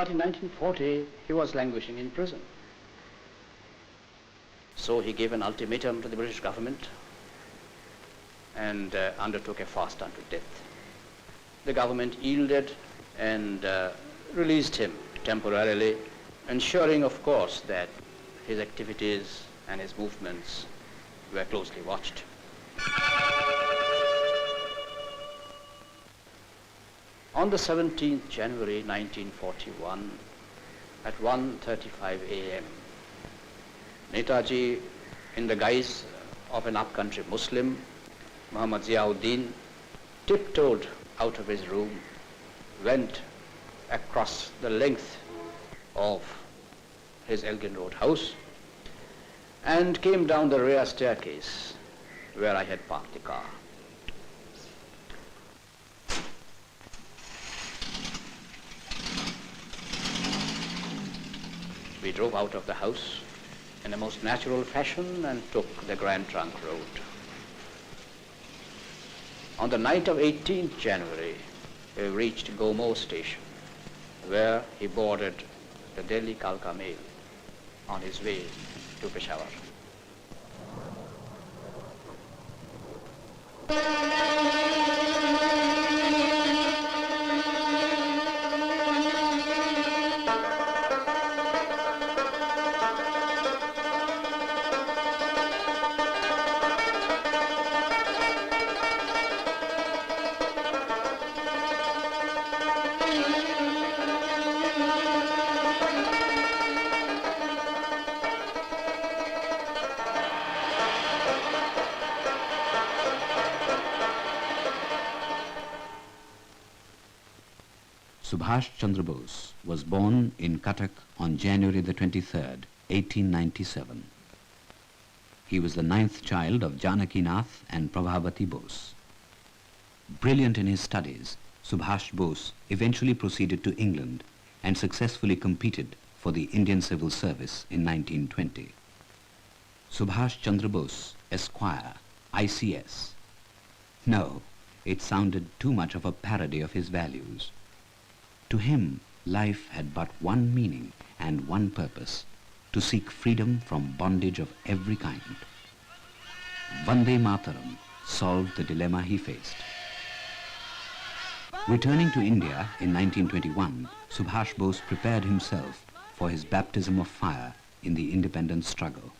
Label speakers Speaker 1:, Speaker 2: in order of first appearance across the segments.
Speaker 1: But in 1940, he was languishing in prison. So he gave an ultimatum to the British government and undertook a fast unto death. The government yielded and released him temporarily, ensuring, of course, that his activities and his movements were closely watched. On the 17th January 1941, at 1:35 a.m., Netaji, in the guise of an upcountry Muslim, Muhammad Ziauddin, tiptoed out of his room, went across the length of his Elgin Road house, and came down the rear staircase where I had parked the car. We drove out of the house in a most natural fashion and took the Grand Trunk Road. On the night of 18th January, we reached Gomo station, where he boarded the Delhi Kalka mail on his way to Peshawar.
Speaker 2: Subhash Chandra Bose was born in Cuttack on January the 23rd, 1897. He was the 9th child of Janakinath and Prabhavati Bose. Brilliant in his studies, Subhash Bose eventually proceeded to England and successfully competed for the Indian Civil Service in 1920. Subhash Chandra Bose, Esquire, ICS. No, it sounded too much of a parody of his values. To him, life had but one meaning and one purpose, to seek freedom from bondage of every kind. Vande Mataram solved the dilemma he faced. Returning to India in 1921, Subhash Bose prepared himself for his baptism of fire in the independence struggle.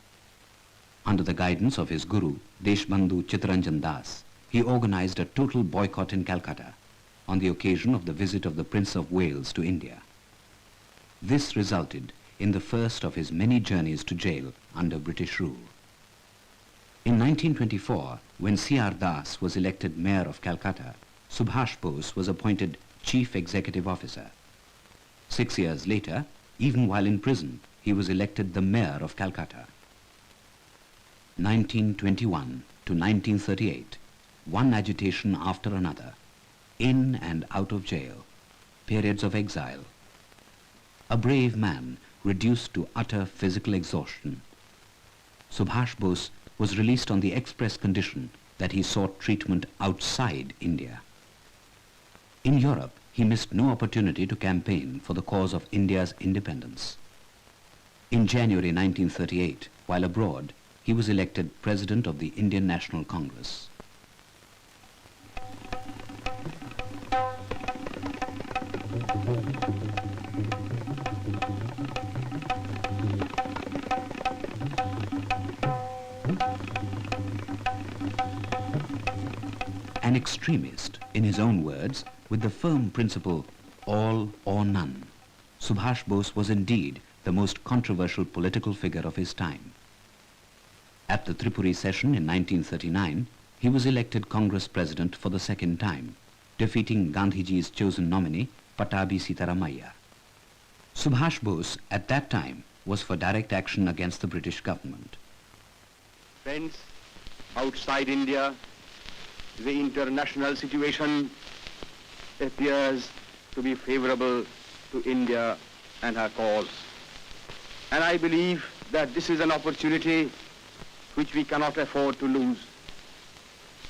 Speaker 2: Under the guidance of his guru, Deshbandhu Chittaranjan Das, he organized a total boycott in Calcutta on the occasion of the visit of the Prince of Wales to India. This resulted in the first of his many journeys to jail under British rule. In 1924, when C.R. Das was elected Mayor of Calcutta, Subhash Bose was appointed Chief Executive Officer. 6 years later, even while in prison, he was elected the Mayor of Calcutta. 1921 to 1938, one agitation after another, in and out of jail, periods of exile. A brave man reduced to utter physical exhaustion. Subhash Bose was released on the express condition that he sought treatment outside India. In Europe, he missed no opportunity to campaign for the cause of India's independence. In January 1938, while abroad, he was elected President of the Indian National Congress. An extremist, in his own words, with the firm principle, all or none, Subhash Bose was indeed the most controversial political figure of his time. At the Tripuri session in 1939, he was elected Congress President for the second time, defeating Gandhiji's chosen nominee, Patabi Sitaramaiah. Subhash Bose, at that time, was for direct action against the British government.
Speaker 3: Friends, outside India, the international situation appears to be favorable to India and her cause. And I believe that this is an opportunity which we cannot afford to lose,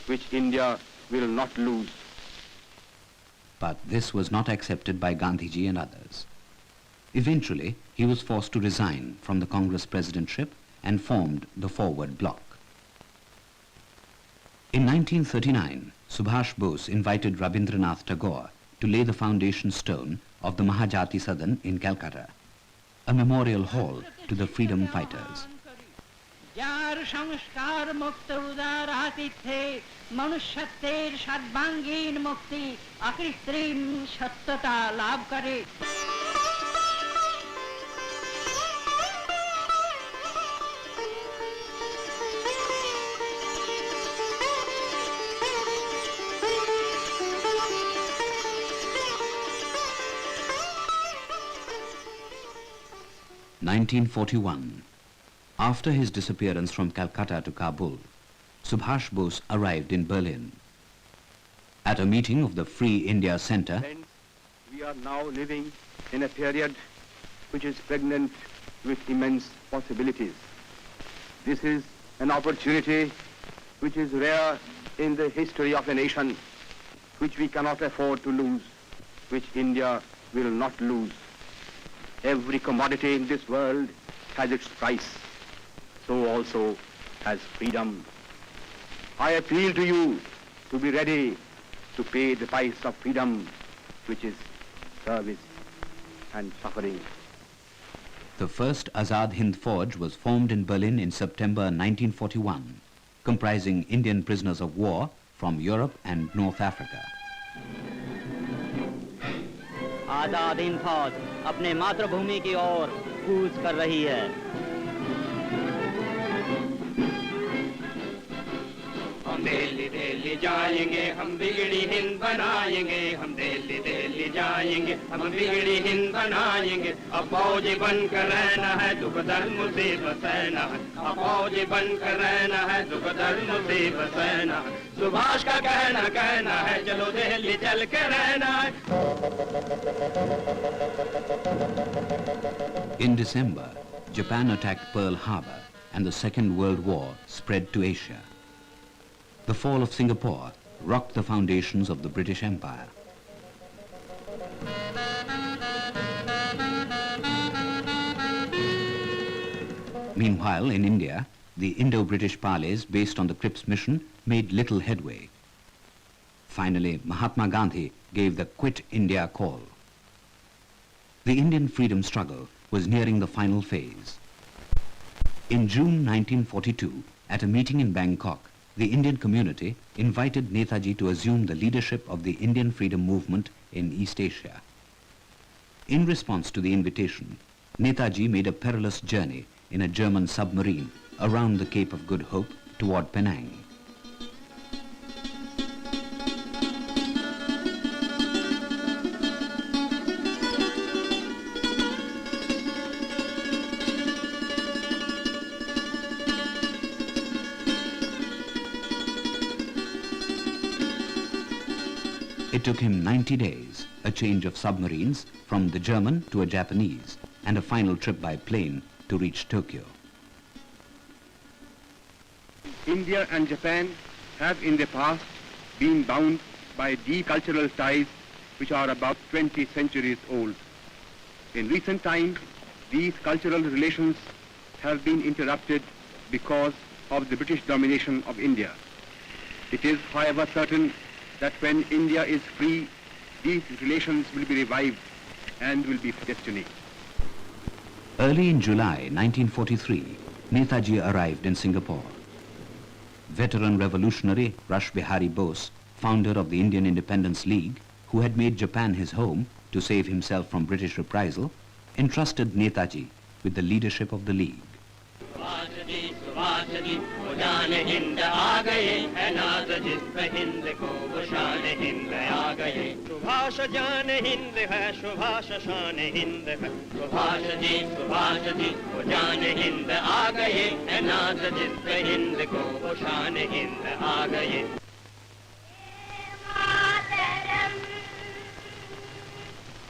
Speaker 3: which India will not lose.
Speaker 2: But this was not accepted by Gandhiji and others. Eventually, he was forced to resign from the Congress presidentship and formed the Forward Bloc. In 1939, Subhash Bose invited Rabindranath Tagore to lay the foundation stone of the Mahajati Sadan in Calcutta, a memorial hall to the freedom fighters.
Speaker 4: যার সংস্কার মুক্ত উদার আতিথ্যে মনুষ্যত্বের সর্বাঙ্গীন মুক্তি অকৃত্রিম সত্যতা লাভ করে।
Speaker 2: After his disappearance from Calcutta to Kabul, Subhash Bose arrived in Berlin. At a meeting of the Free India Center,
Speaker 3: Friends, we are now living in a period which is pregnant with immense possibilities. This is an opportunity which is rare in the history of a nation, which we cannot afford to lose, which India will not lose. Every commodity in this world has its price. So also has freedom. I appeal to you to be ready to pay the price of freedom, which is service and suffering.
Speaker 2: The first Azad Hind Forge was formed in Berlin in September 1941, comprising Indian prisoners of war from Europe and North Africa.
Speaker 5: Azad Hind फौज अपने मातृभूमि की ओर कूच कर रही है।
Speaker 6: हम दिल्ली दिल्ली जाएंगे, हम बिगड़ी हिंद बनाएंगे, हम दिल्ली दिल्ली जाएंगे, हम बिगड़ी हिंद बनाएंगे। अब फौजी बनकर रहना है, दुख दर्द मुसीबत सहना है। अब फौजी बनकर रहना है, दुख दर्द मुसीबत सहना है। सुभाष का कहना है, चलो दिल्ली चल के रहना है।
Speaker 2: In December, Japan attacked Pearl Harbor and the Second World War spread to Asia. The fall of Singapore rocked the foundations of the British Empire. Meanwhile, in India, the Indo-British parleys based on the Cripps mission made little headway. Finally, Mahatma Gandhi gave the Quit India call. The Indian freedom struggle was nearing the final phase. In June 1942, at a meeting in Bangkok, the Indian community invited Netaji to assume the leadership of the Indian freedom movement in East Asia. In response to the invitation, Netaji made a perilous journey in a German submarine around the Cape of Good Hope toward Penang. It took him 90 days, a change of submarines from the German to a Japanese, and a final trip by plane to reach Tokyo.
Speaker 3: India and Japan have in the past been bound by deep cultural ties which are about 20 centuries old. In recent times, these cultural relations have been interrupted because of the British domination of India. It is, however, certain that when India is free, these relations will be revived and will be destiny.
Speaker 2: Early in July 1943, Netaji arrived in Singapore. Veteran revolutionary Rash Behari Bose, founder of the Indian Independence League, who had made Japan his home to save himself from British reprisal, entrusted Netaji with the leadership of the League.
Speaker 6: जान हिंद आ गए है नाज जिस हिंद को वो शान हिंद आ गए सुभाष जान हिंद है सुभाष शान हिंद है सुभाष जी वो जान हिंद आ गए है नाज जिस हिंद को वो शान हिंद आ गए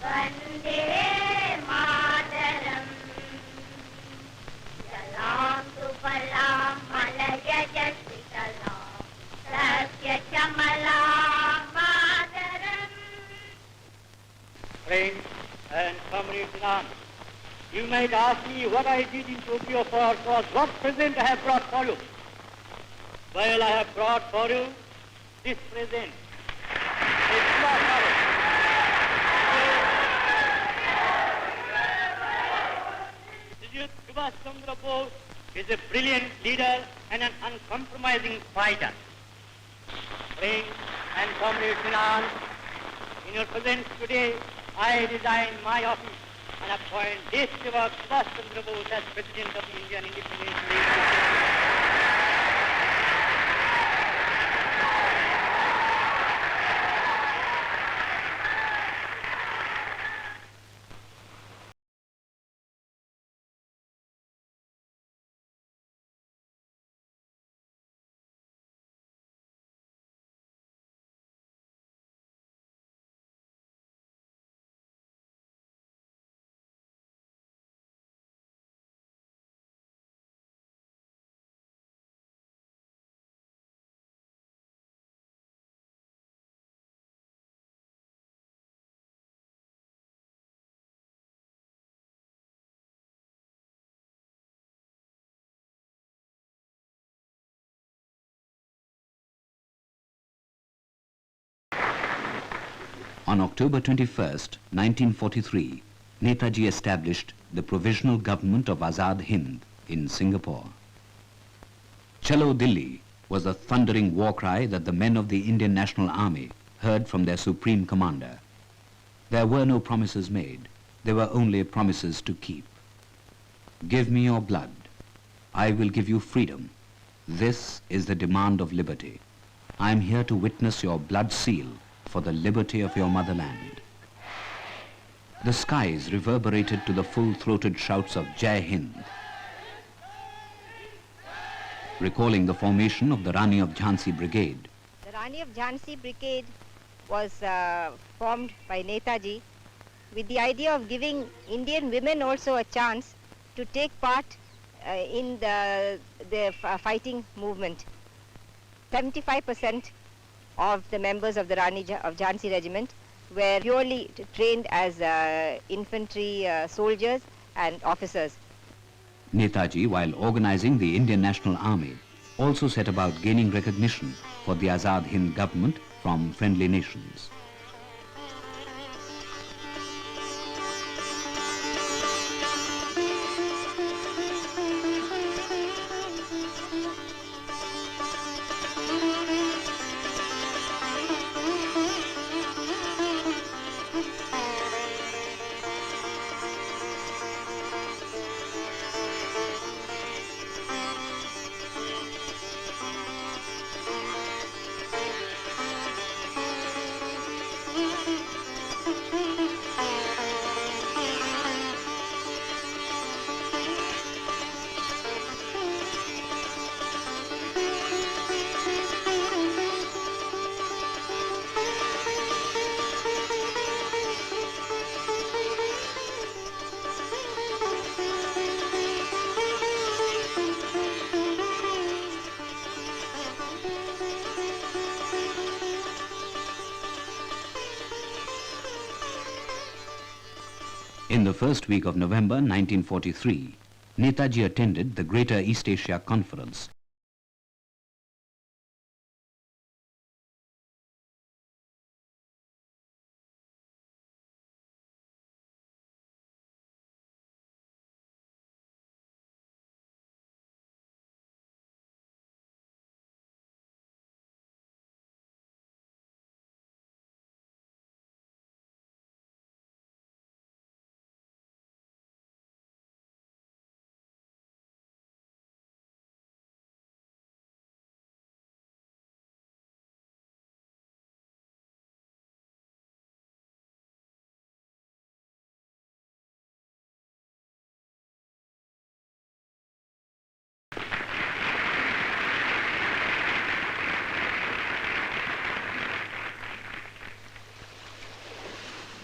Speaker 7: वंदे मातरम सलाम सुफलाम मलय जशितलाम सत्य चमलाम मातरम.
Speaker 5: Friends and comrades in arms, You might ask me what I did in Tokyo for what present I have brought for you. Well, I have brought for you this present. Subhash Chandra Bose is a brilliant leader and an uncompromising fighter. Friends and comrades in arms, in your presence today, I resign my office and appoint Deshbandhu Subhash Chandra Bose as President of the Indian Independence League.
Speaker 2: On October 21st, 1943, Netaji established the provisional government of Azad Hind in Singapore. Chalo Delhi was the thundering war cry that the men of the Indian National Army heard from their supreme commander. There were no promises made. There were only promises to keep. Give me your blood. I will give you freedom. This is the demand of liberty. I am here to witness your blood seal for the liberty of your motherland. The skies reverberated to the full-throated shouts of Jai Hind. Recalling the formation of the Rani of Jhansi Brigade.
Speaker 8: The Rani of Jhansi Brigade was formed by Netaji with the idea of giving Indian women also a chance to take part in the fighting movement. 75% of the members of the Rani of Jhansi regiment were purely trained as infantry soldiers and officers.
Speaker 2: Netaji, while organizing the Indian National Army, also set about gaining recognition for the Azad Hind government from friendly nations. In the first week of November 1943, Netaji attended the Greater East Asia Conference.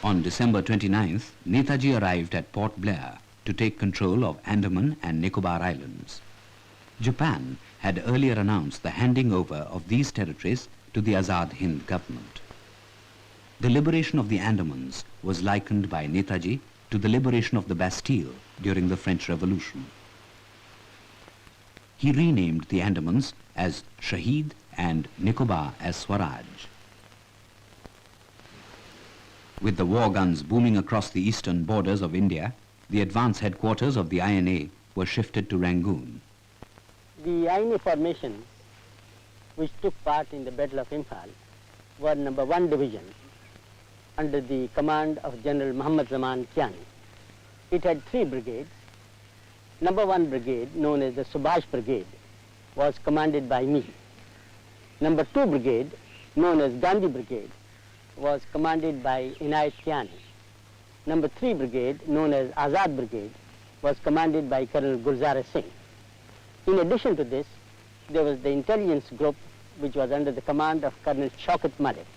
Speaker 2: On December 29th, Netaji arrived at Port Blair to take control of Andaman and Nicobar Islands. Japan had earlier announced the handing over of these territories to the Azad Hind government. The liberation of the Andamans was likened by Netaji to the liberation of the Bastille during the French Revolution. He renamed the Andamans as Shahid and Nicobar as Swaraj. With the war guns booming across the eastern borders of India, the advance headquarters of the INA were shifted to Rangoon.
Speaker 9: The INA formations which took part in the Battle of Imphal were number 1 division under the command of General Muhammad Zaman Kiani. It had 3 brigades. Number 1 brigade, known as the Subhash Brigade, was commanded by me. Number 2 brigade, known as Gandhi Brigade, was commanded by Inayat Kiani. Number 3 brigade, known as Azad Brigade, was commanded by Colonel Gulzar Singh. In addition to this, there was the intelligence group which was under the command of Colonel Shaukat Malik.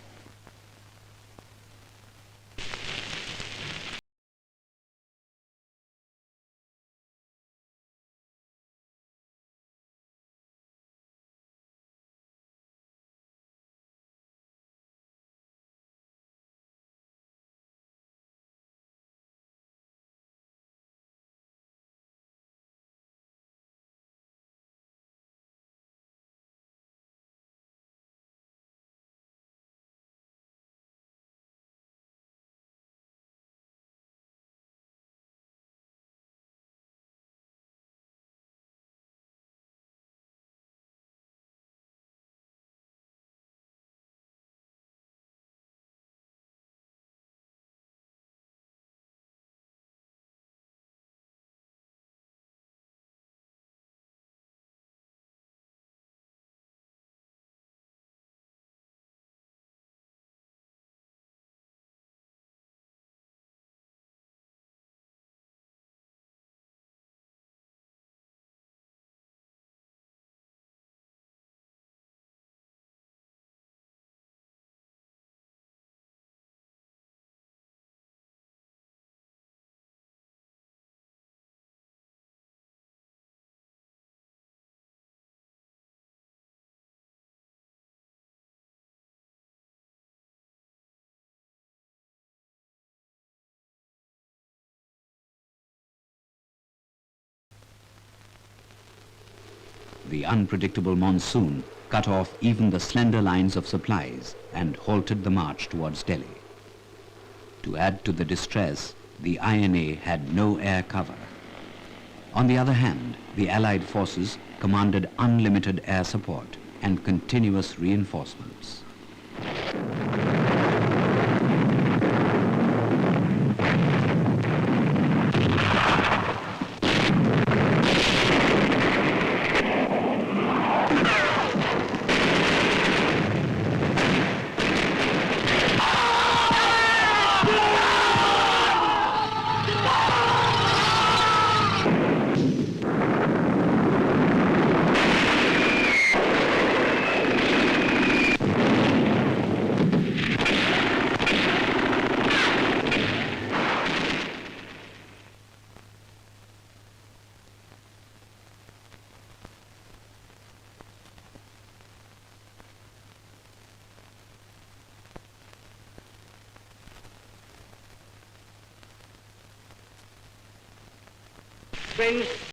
Speaker 2: The unpredictable monsoon cut off even the slender lines of supplies and halted the march towards Delhi. To add to the distress, the INA had no air cover. On the other hand, the Allied forces commanded unlimited air support and continuous reinforcements.
Speaker 5: Friends,